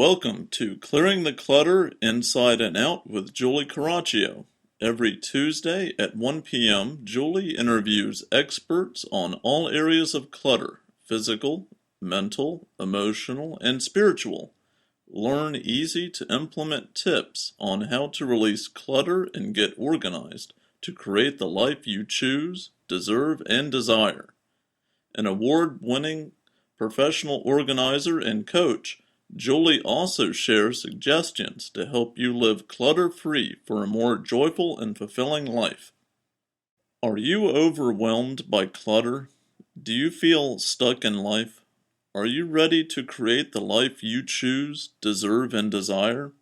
Welcome to Clearing the Clutter Inside and Out with Julie Caraccio. Every Tuesday at 1 p.m., Julie interviews experts on all areas of clutter: physical, mental, emotional, and spiritual. Learn easy to implement tips on how to release clutter and get organized to create the life you choose, deserve, and desire. An award-winning professional organizer and coach, Julie also shares suggestions to help you live clutter-free for a more joyful and fulfilling life. Are you overwhelmed by clutter? Do you feel stuck in life? Are you ready to create the life you choose, deserve, and desire?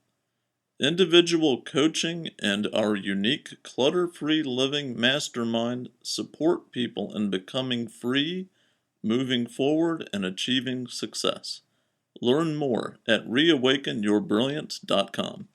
Individual coaching and our unique clutter-free living mastermind support people in becoming free, moving forward, and achieving success. Learn more at reawakenyourbrilliance.com.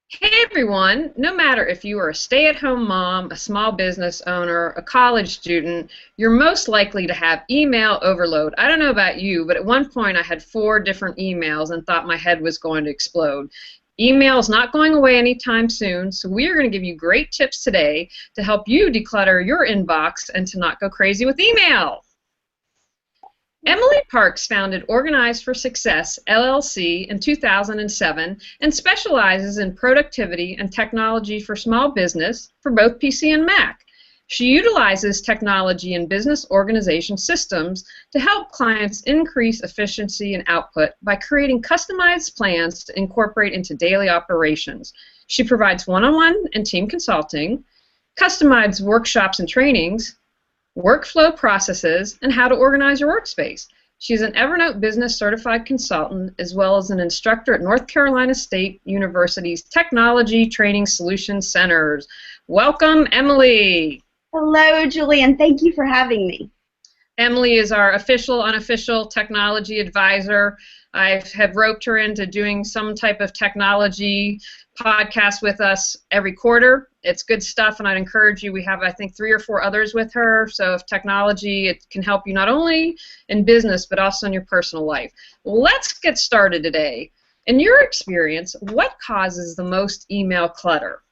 Hey everyone, no matter if you are a stay-at-home mom, a small business owner, a college student, you're most likely to have email overload. I don't know about you, but at one point I had 4 different emails and thought my head was going to explode. Email is not going away anytime soon, so we are going to give you great tips today to help you declutter your inbox and to not go crazy with email. Emily Parks founded Organized for Success, LLC in 2007 and specializes in productivity and technology for small business for both PC and Mac. She utilizes technology and business organization systems to help clients increase efficiency and output by creating customized plans to incorporate into daily operations. She provides one-on-one and team consulting, customized workshops and trainings, workflow processes, and how to organize your workspace. She's an Evernote Business Certified Consultant as well as an instructor at North Carolina State University's Technology Training Solutions Centers. Welcome, Emily. Hello, Julie, and thank you for having me. Emily is our official, unofficial technology advisor. I have roped her into doing some type of technology podcast with us every quarter. It's good stuff, and I'd encourage you. We have, I think, 3 or 4 others with her. So if technology, it can help you not only in business, but also in your personal life. Well, let's get started today. In your experience, what causes the most email clutter?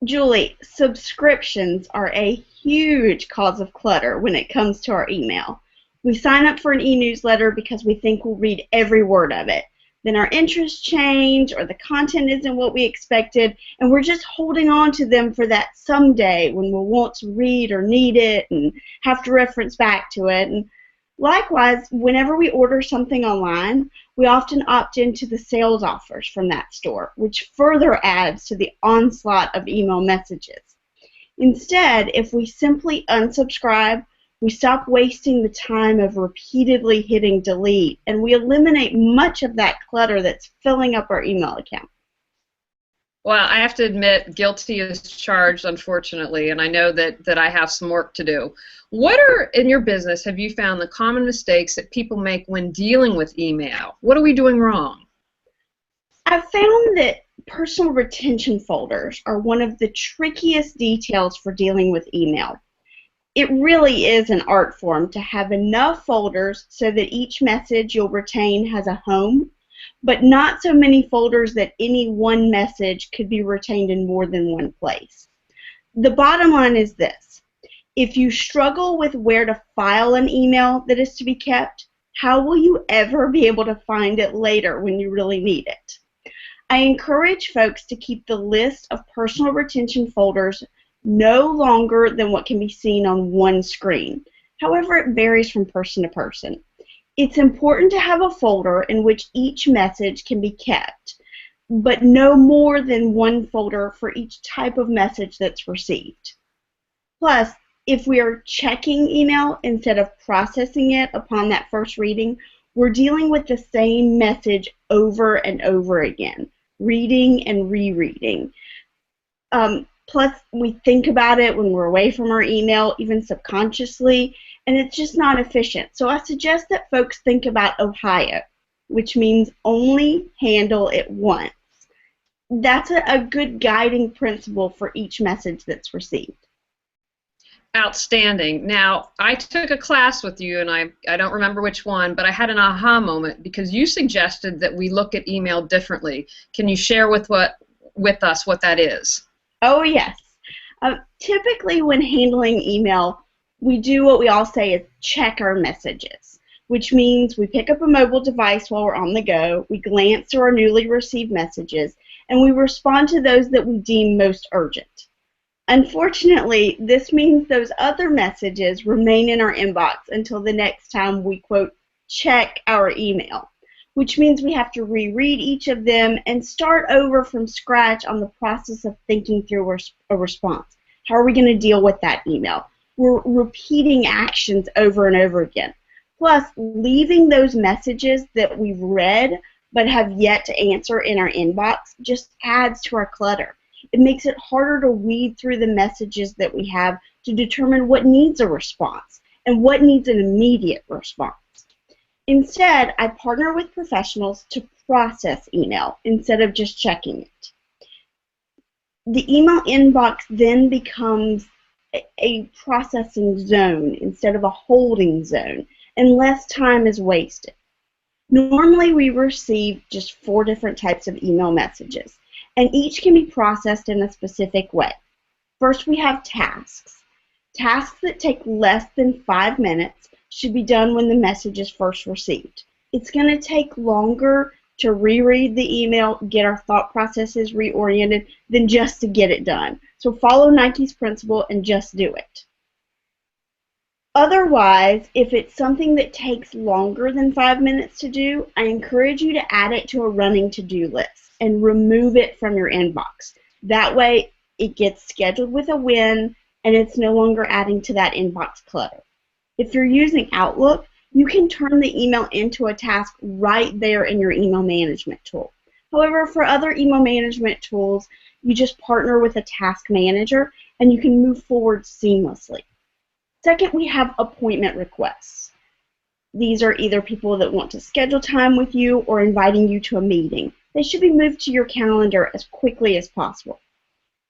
Julie, subscriptions are a huge cause of clutter when it comes to our email. We sign up for an e-newsletter because we think we'll read every word of it. Then our interests change or the content isn't what we expected, and we're just holding on to them for that someday when we'll want to read or need it and have to reference back to it. And likewise, whenever we order something online, we often opt into the sales offers from that store, which further adds to the onslaught of email messages. Instead, if we simply unsubscribe, we stop wasting the time of repeatedly hitting delete, and we eliminate much of that clutter that's filling up our email account. Well, I have to admit, guilty is charged, unfortunately, and I know that I have some work to do. What are, in your business, have you found the common mistakes that people make when dealing with email? What are we doing wrong? I've found that personal retention folders are one of the trickiest details for dealing with email. It really is an art form to have enough folders so that each message you'll retain has a home, but not so many folders that any one message could be retained in more than one place. The bottom line is this: if you struggle with where to file an email that is to be kept, how will you ever be able to find it later when you really need it? I encourage folks to keep the list of personal retention folders no longer than what can be seen on one screen. However, it varies from person to person. It's important to have a folder in which each message can be kept, but no more than one folder for each type of message that's received. Plus, if we are checking email instead of processing it upon that first reading, we're dealing with the same message over and over again, reading and rereading. Plus, we think about it when we're away from our email, even subconsciously, and it's just not efficient. So I suggest that folks think about Ohio, which means only handle it once. That's a good guiding principle for each message that's received. Outstanding. Now, I took a class with you, and I don't remember which one, but I had an aha moment because you suggested that we look at email differently. Can you share with us what that is? Oh, yes. Typically, when handling email, we do what we all say is check our messages, which means we pick up a mobile device while we're on the go, we glance through our newly received messages, and we respond to those that we deem most urgent. Unfortunately, this means those other messages remain in our inbox until the next time we, quote, check our email, which means we have to reread each of them and start over from scratch on the process of thinking through a response. How are we going to deal with that email? We're repeating actions over and over again. Plus, leaving those messages that we've read but have yet to answer in our inbox just adds to our clutter. It makes it harder to weed through the messages that we have to determine what needs a response and what needs an immediate response. Instead, I partner with professionals to process email instead of just checking it. The email inbox then becomes a processing zone instead of a holding zone, and less time is wasted. Normally, we receive just 4 different types of email messages, and each can be processed in a specific way. First, we have tasks. Tasks that take less than 5 minutes should be done when the message is first received. It's going to take longer to reread the email, get our thought processes reoriented, than just to get it done. So follow Nike's principle and just do it. Otherwise, if it's something that takes longer than 5 minutes to do, I encourage you to add it to a running to-do list and remove it from your inbox. That way, it gets scheduled with a win, and it's no longer adding to that inbox clutter. If you're using Outlook, you can turn the email into a task right there in your email management tool. However, for other email management tools, you just partner with a task manager, and you can move forward seamlessly. Second, we have appointment requests. These are either people that want to schedule time with you or inviting you to a meeting. They should be moved to your calendar as quickly as possible.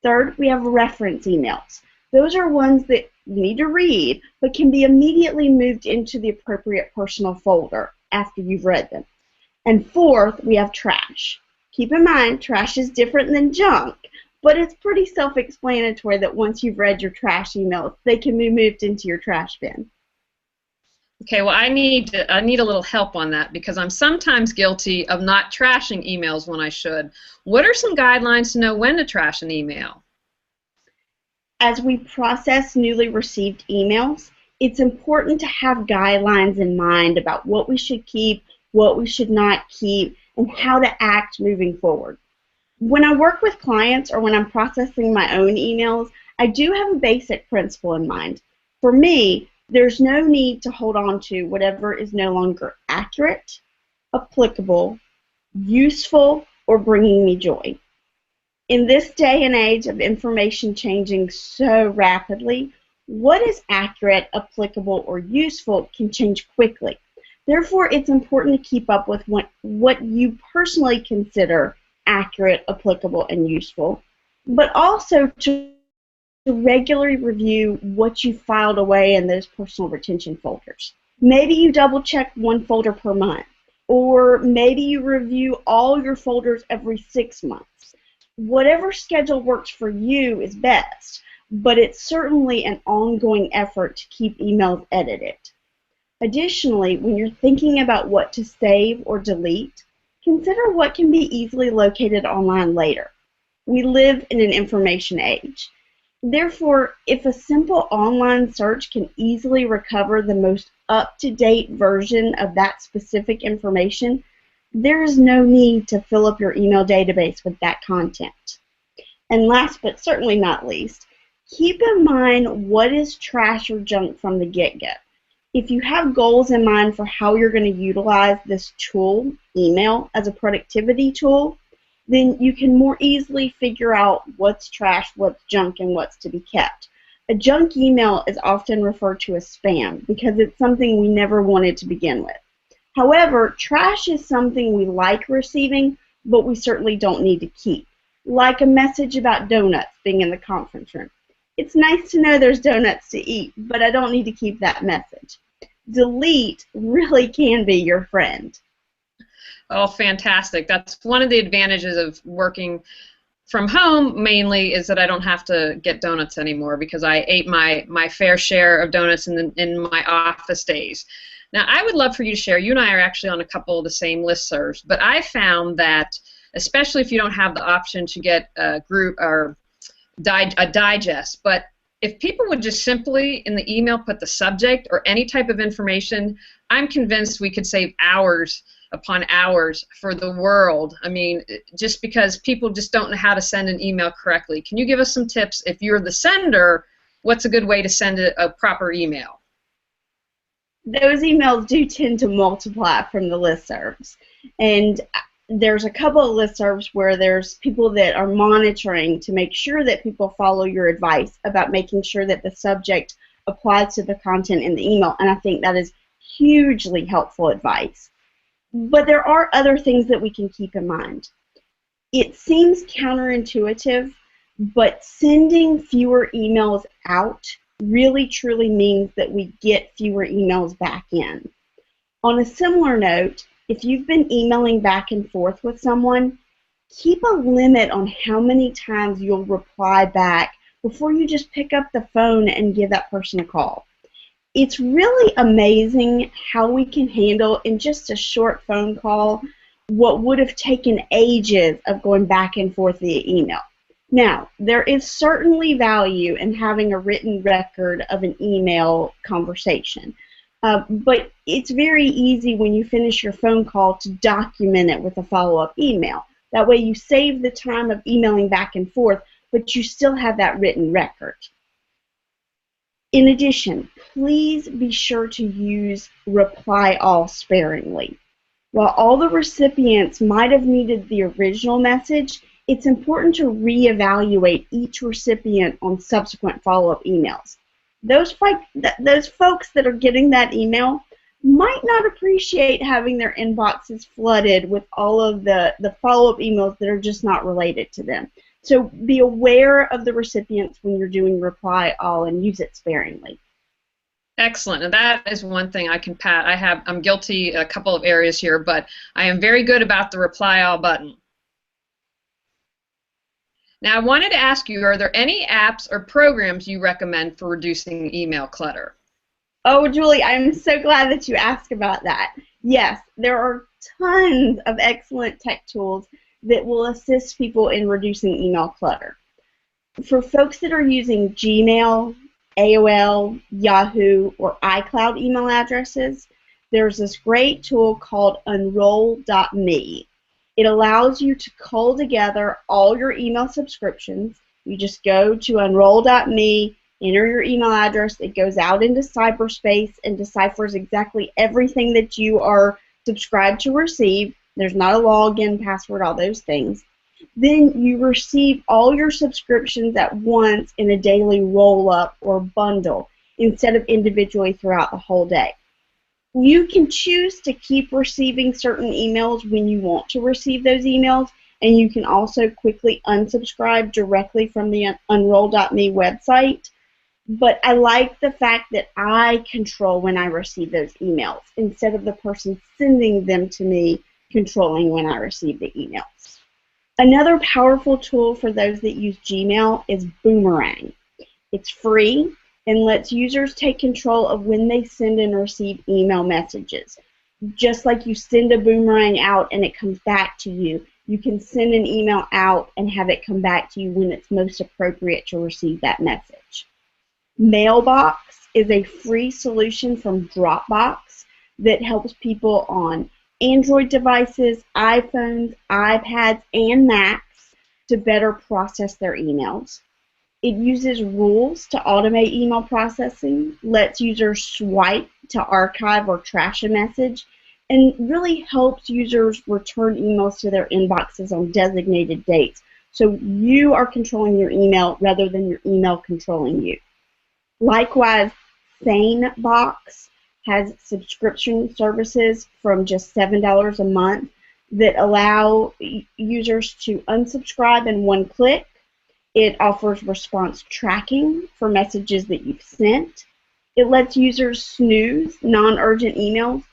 Third, we have reference emails. Those are ones that you need to read, but can be immediately moved into the appropriate personal folder after you've read them. And fourth, we have trash. Keep in mind, trash is different than junk, but it's pretty self-explanatory that once you've read your trash emails, they can be moved into your trash bin. Okay, well, I need a little help on that because I'm sometimes guilty of not trashing emails when I should. What are some guidelines to know when to trash an email? As we process newly received emails, it's important to have guidelines in mind about what we should keep, what we should not keep, and how to act moving forward. When I work with clients or when I'm processing my own emails, I do have a basic principle in mind. For me, there's no need to hold on to whatever is no longer accurate, applicable, useful, or bringing me joy. In this day and age of information changing so rapidly, what is accurate, applicable, or useful can change quickly. Therefore, it's important to keep up with what you personally consider accurate, applicable, and useful, but also to regularly review what you filed away in those personal retention folders. Maybe you double check one folder per month, or maybe you review all your folders every 6 months. Whatever schedule works for you is best, but it's certainly an ongoing effort to keep emails edited. Additionally, when you're thinking about what to save or delete, consider what can be easily located online later. We live in an information age. Therefore, if a simple online search can easily recover the most up-to-date version of that specific information, there is no need to fill up your email database with that content. And last but certainly not least, keep in mind what is trash or junk from the get-go. If you have goals in mind for how you're going to utilize this tool, email, as a productivity tool, then you can more easily figure out what's trash, what's junk, and what's to be kept. A junk email is often referred to as spam because it's something we never wanted to begin with. However, trash is something we like receiving, but we certainly don't need to keep, like a message about donuts being in the conference room. It's nice to know there's donuts to eat, but I don't need to keep that message. Delete really can be your friend. Oh, fantastic. That's one of the advantages of working from home mainly is that I don't have to get donuts anymore because I ate my fair share of donuts in my office days. Now, I would love for you to share. You and I are actually on a couple of the same listservs, but I found that, especially if you don't have the option to get a group or a digest, but if people would just simply in the email put the subject or any type of information, I'm convinced we could save hours upon hours for the world. I mean, just because people just don't know how to send an email correctly. Can you give us some tips? If you're the sender, what's a good way to send a proper email? Those emails do tend to multiply from the listservs. And there's a couple of listservs where there's people that are monitoring to make sure that people follow your advice about making sure that the subject applies to the content in the email. And I think that is hugely helpful advice. But there are other things that we can keep in mind. It seems counterintuitive, but sending fewer emails out really truly means that we get fewer emails back in. On a similar note, if you've been emailing back and forth with someone, keep a limit on how many times you'll reply back before you just pick up the phone and give that person a call. It's really amazing how we can handle in just a short phone call what would have taken ages of going back and forth via email. Now, there is certainly value in having a written record of an email conversation, but it's very easy when you finish your phone call to document it with a follow-up email. That way you save the time of emailing back and forth, but you still have that written record. In addition, please be sure to use reply all sparingly. While all the recipients might have needed the original message, it's important to reevaluate each recipient on subsequent follow-up emails. Those folks that are getting that email might not appreciate having their inboxes flooded with all of the follow-up emails that are just not related to them. So be aware of the recipients when you're doing reply all and use it sparingly. Excellent, and that is one thing I can pat. I'm guilty a couple of areas here, but I am very good about the reply all button. Now, I wanted to ask you, are there any apps or programs you recommend for reducing email clutter? Oh, Julie, I'm so glad that you asked about that. Yes, there are tons of excellent tech tools that will assist people in reducing email clutter. For folks that are using Gmail, AOL, Yahoo, or iCloud email addresses, there's this great tool called Unroll.me. It allows you to cull together all your email subscriptions. You just go to Unroll.me, enter your email address, it goes out into cyberspace and deciphers exactly everything that you are subscribed to receive. There's not a login, password, all those things. Then you receive all your subscriptions at once in a daily roll-up or bundle instead of individually throughout the whole day. You can choose to keep receiving certain emails when you want to receive those emails, and you can also quickly unsubscribe directly from the Unroll.me website. But I like the fact that I control when I receive those emails instead of the person sending them to me controlling when I receive the emails. Another powerful tool for those that use Gmail is Boomerang. It's free and lets users take control of when they send and receive email messages. Just like you send a boomerang out and it comes back to you, you can send an email out and have it come back to you when it's most appropriate to receive that message. Mailbox is a free solution from Dropbox that helps people on Android devices, iPhones, iPads, and Macs to better process their emails. It uses rules to automate email processing, lets users swipe to archive or trash a message, and really helps users return emails to their inboxes on designated dates. So you are controlling your email rather than your email controlling you. Likewise, SaneBox has subscription services from just $7 a month that allow users to unsubscribe in one click, It offers response tracking for messages that you've sent. It lets users snooze non-urgent emails,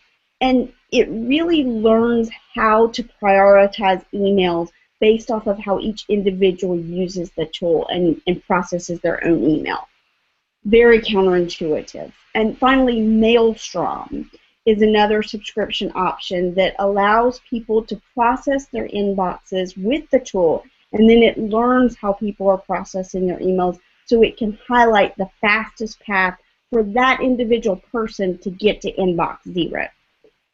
and it really learns how to prioritize emails based off of how each individual uses the tool and processes their own email. Very counterintuitive. And finally, Maelstrom is another subscription option that allows people to process their inboxes with the tool, and then it learns how people are processing their emails so it can highlight the fastest path for that individual person to get to inbox zero.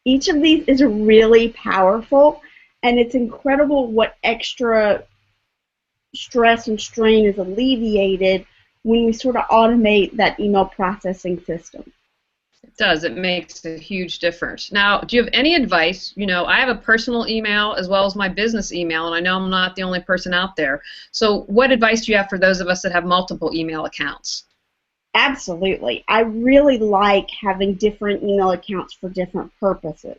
Each of these is really powerful, and it's incredible what extra stress and strain is alleviated when we sort of automate that email processing system. It does. It makes a huge difference. Now, do you have any advice? You know, I have a personal email as well as my business email, and I know I'm not the only person out there. So what advice do you have for those of us that have multiple email accounts? Absolutely. I really like having different email accounts for different purposes.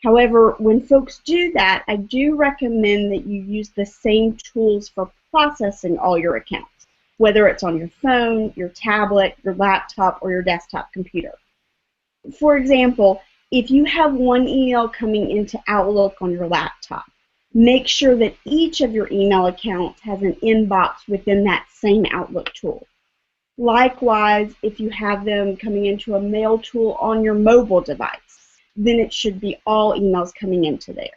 However, when folks do that, I do recommend that you use the same tools for processing all your accounts, whether it's on your phone, your tablet, your laptop, or your desktop computer. For example, if you have one email coming into Outlook on your laptop, make sure that each of your email accounts has an inbox within that same Outlook tool. Likewise, if you have them coming into a mail tool on your mobile device, then it should be all emails coming into there.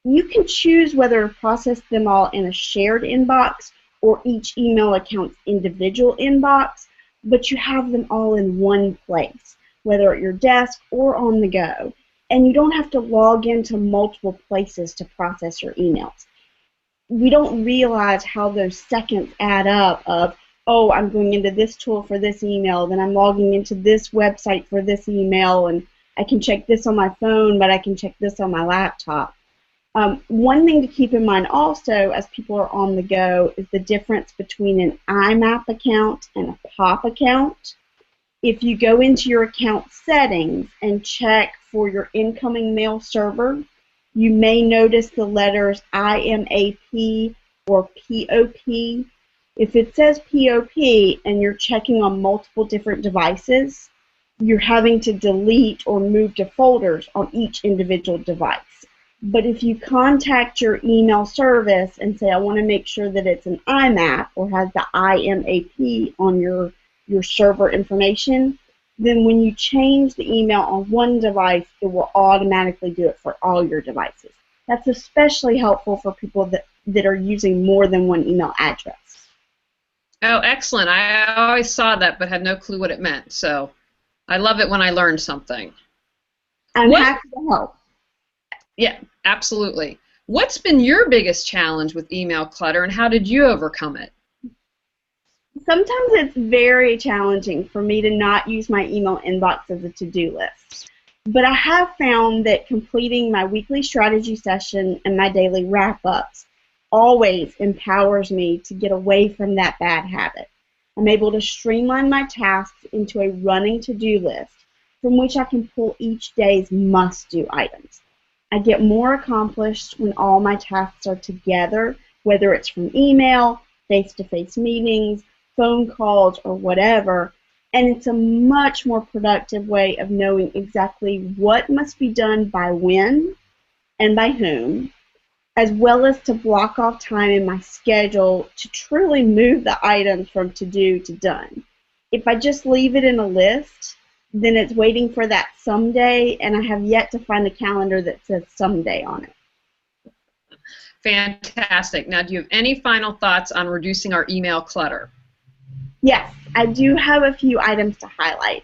You can choose whether to process them all in a shared inbox or each email account's individual inbox, but you have them all in one place, whether at your desk or on the go, and you don't have to log into multiple places to process your emails. We don't realize how those seconds add up of, oh, I'm going into this tool for this email, then I'm logging into this website for this email, and I can check this on my phone, but I can check this on my laptop. One thing to keep in mind also as people are on the go is the difference between an IMAP account and a POP account. If you go into your account settings and check for your incoming mail server, you may notice the letters IMAP or POP. If it says POP and you're checking on multiple different devices, you're having to delete or move to folders on each individual device. But if you contact your email service and say, I want to make sure that it's an IMAP or has the IMAP on your server information, then when you change the email on one device, it will automatically do it for all your devices. That's especially helpful for people that are using more than one email address. Oh, excellent. I always saw that but had no clue what it meant. So I love it when I learn something. I'm happy to help. Yeah, absolutely. What's been your biggest challenge with email clutter, and how did you overcome it? Sometimes it's very challenging for me to not use my email inbox as a to-do list. But I have found that completing my weekly strategy session and my daily wrap-ups always empowers me to get away from that bad habit. I'm able to streamline my tasks into a running to-do list from which I can pull each day's must-do items. I get more accomplished when all my tasks are together, whether it's from email, face-to-face meetings, phone calls, or whatever, and it's a much more productive way of knowing exactly what must be done by when and by whom, as well as to block off time in my schedule to truly move the items from to-do to done. If I just leave it in a list, then it's waiting for that someday, and I have yet to find a calendar that says someday on it. Fantastic. Now, do you have any final thoughts on reducing our email clutter? Yes, I do have a few items to highlight.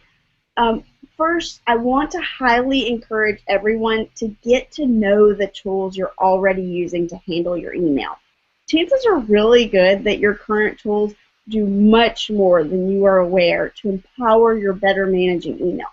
First, I want to highly encourage everyone to get to know the tools you're already using to handle your email. Chances are really good that your current tools do much more than you are aware to empower your better managing email.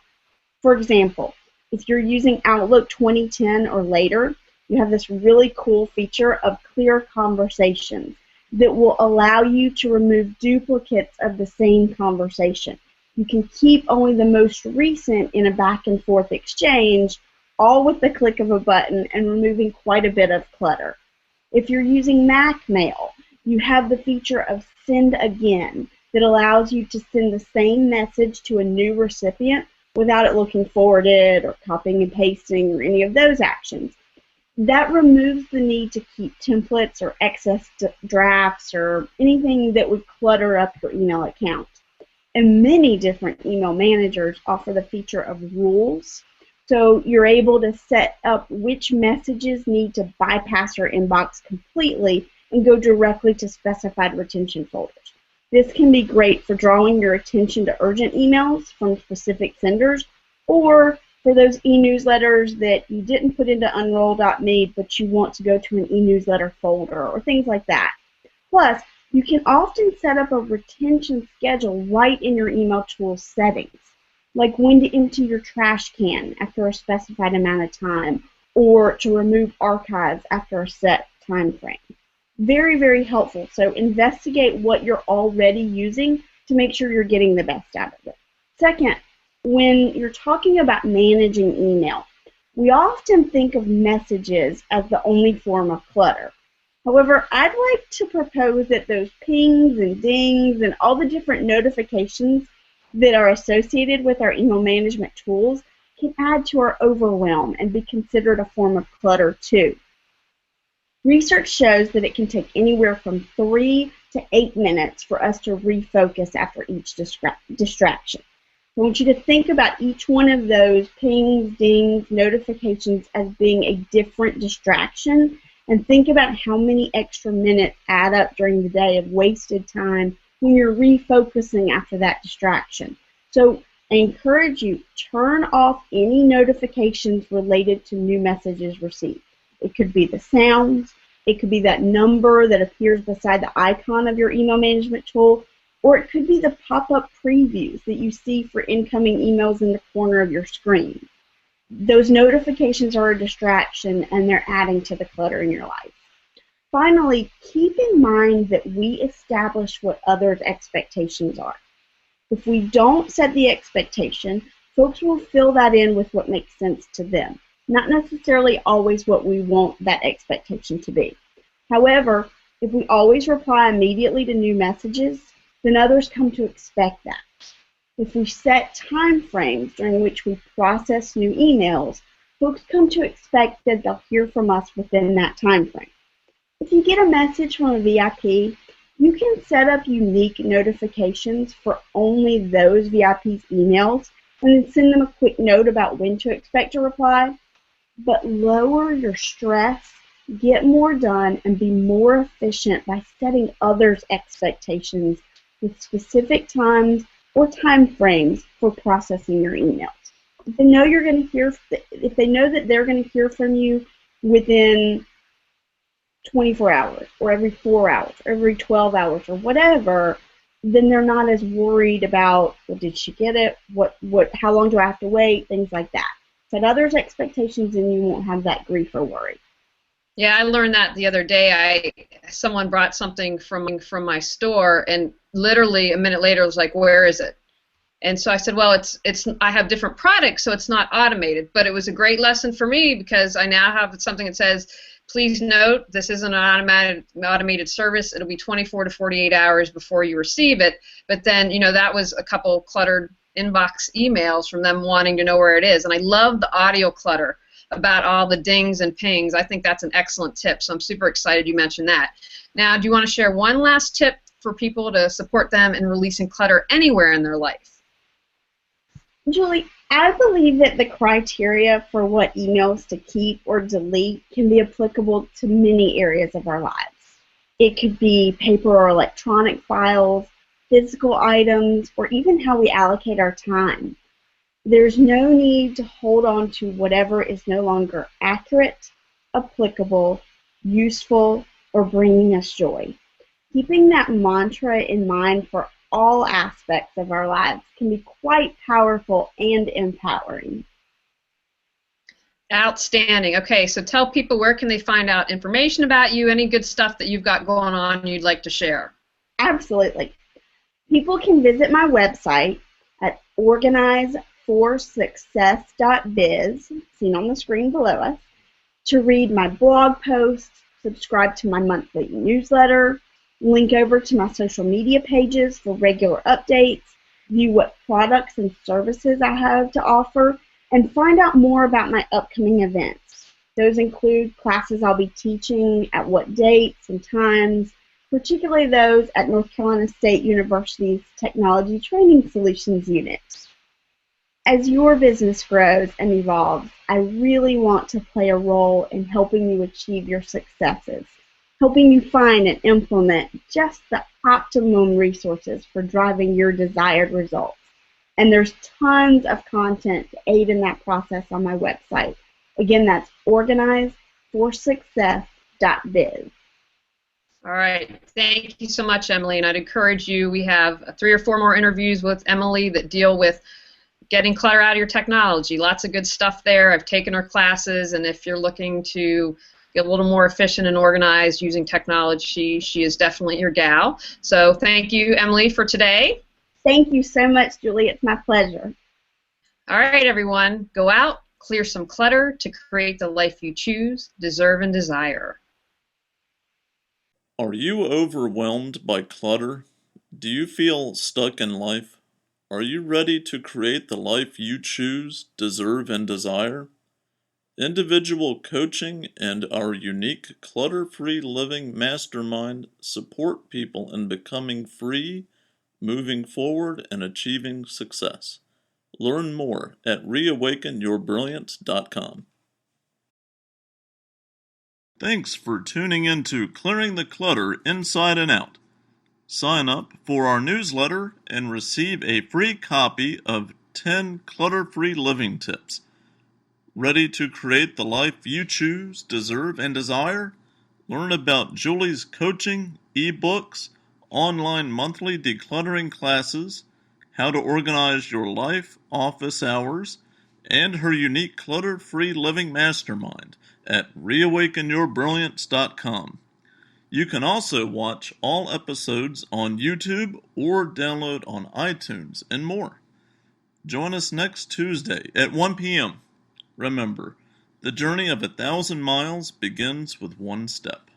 For example, if you're using Outlook 2010 or later, you have this really cool feature of clear conversations that will allow you to remove duplicates of the same conversation. You can keep only the most recent in a back and forth exchange, all with the click of a button and removing quite a bit of clutter. If you're using Mac Mail, You have the feature of Send Again that allows you to send the same message to a new recipient without it looking forwarded or copying and pasting or any of those actions. That removes the need to keep templates or excess drafts or anything that would clutter up your email account. And many different email managers offer the feature of rules. So you're able to set up which messages need to bypass your inbox completely and go directly to specified retention folders. This can be great for drawing your attention to urgent emails from specific senders, or for those e-newsletters that you didn't put into unroll.me but you want to go to an e-newsletter folder or things like that. Plus, you can often set up a retention schedule right in your email tool settings, like when to empty your trash can after a specified amount of time, or to remove archives after a set time frame. Very, very helpful. So investigate what you're already using to make sure you're getting the best out of it. Second, when you're talking about managing email, we often think of messages as the only form of clutter. However, I'd like to propose that those pings and dings and all the different notifications that are associated with our email management tools can add to our overwhelm and be considered a form of clutter too. Research shows that it can take anywhere from 3 to 8 minutes for us to refocus after each distraction. I want you to think about each one of those pings, dings, notifications as being a different distraction, and think about how many extra minutes add up during the day of wasted time when you're refocusing after that distraction. So I encourage you, turn off any notifications related to new messages received. It could be the sounds, it could be that number that appears beside the icon of your email management tool, or it could be the pop-up previews that you see for incoming emails in the corner of your screen. Those notifications are a distraction and they're adding to the clutter in your life. Finally, keep in mind that we establish what others' expectations are. If we don't set the expectation, folks will fill that in with what makes sense to them, not necessarily always what we want that expectation to be. However, if we always reply immediately to new messages, then others come to expect that. If we set time frames during which we process new emails, folks come to expect that they'll hear from us within that time frame. If you get a message from a VIP, you can set up unique notifications for only those VIP's emails and then send them a quick note about when to expect a reply. But lower your stress, get more done, and be more efficient by setting others' expectations with specific times or time frames for processing your emails. If they know if they know that they're going to hear from you within 24 hours or every 4 hours or every 12 hours or whatever, then they're not as worried about, well, did she get it? How long do I have to wait? Things like that. Set others' expectations and you won't have that grief or worry. Yeah, I learned that the other day. Someone brought something from my store, and literally a minute later it was like, where is it? And so I said, well, I have different products, so it's not automated. But it was a great lesson for me because I now have something that says, please note, this isn't an automated service. It'll be 24 to 48 hours before you receive it. But then, that was a couple cluttered inbox emails from them wanting to know where it is. And I love the audio clutter about all the dings and pings. I think that's an excellent tip, so I'm super excited you mentioned that. Now, do you want to share one last tip for people to support them in releasing clutter anywhere in their life? Julie, I believe that the criteria for what emails to keep or delete can be applicable to many areas of our lives. It could be paper or electronic files, physical items, or even how we allocate our time. There's no need to hold on to whatever is no longer accurate, applicable, useful, or bringing us joy. Keeping that mantra in mind for all aspects of our lives can be quite powerful and empowering. Outstanding. Okay, so tell people, where can they find out information about you, any good stuff that you've got going on you'd like to share? Absolutely. People can visit my website at organizeforsuccess.biz, seen on the screen below us, to read my blog posts, subscribe to my monthly newsletter, Link over to my social media pages for regular updates, view what products and services I have to offer, and find out more about my upcoming events. Those include classes I'll be teaching, at what dates and times, particularly those at North Carolina State University's Technology Training Solutions Unit. As your business grows and evolves, I really want to play a role in helping you achieve your successes, helping you find and implement just the optimum resources for driving your desired results. And there's tons of content to aid in that process on my website. Again, that's organizeforsuccess.biz. All right. Thank you so much, Emily. And I'd encourage you, we have 3 or 4 more interviews with Emily that deal with getting clutter out of your technology. Lots of good stuff there. I've taken her classes, and if you're looking to get a little more efficient and organized using technology, she is definitely your gal. So thank you, Emily, for today. Thank you so much, Julie. It's my pleasure. All right, everyone. Go out, clear some clutter to create the life you choose, deserve, and desire. Are you overwhelmed by clutter? Do you feel stuck in life? Are you ready to create the life you choose, deserve, and desire? Individual coaching and our unique clutter-free living mastermind support people in becoming free, moving forward, and achieving success. Learn more at reawakenyourbrilliance.com. Thanks for tuning in to Clearing the Clutter Inside and Out. Sign up for our newsletter and receive a free copy of 10 clutter-free living tips. Ready to create the life you choose, deserve, and desire? Learn about Julie's coaching, ebooks, online monthly decluttering classes, how to organize your life, office hours, and her unique clutter-free living mastermind at reawakenyourbrilliance.com. You can also watch all episodes on YouTube or download on iTunes and more. Join us next Tuesday at 1 p.m. Remember, the journey of 1,000 miles begins with one step.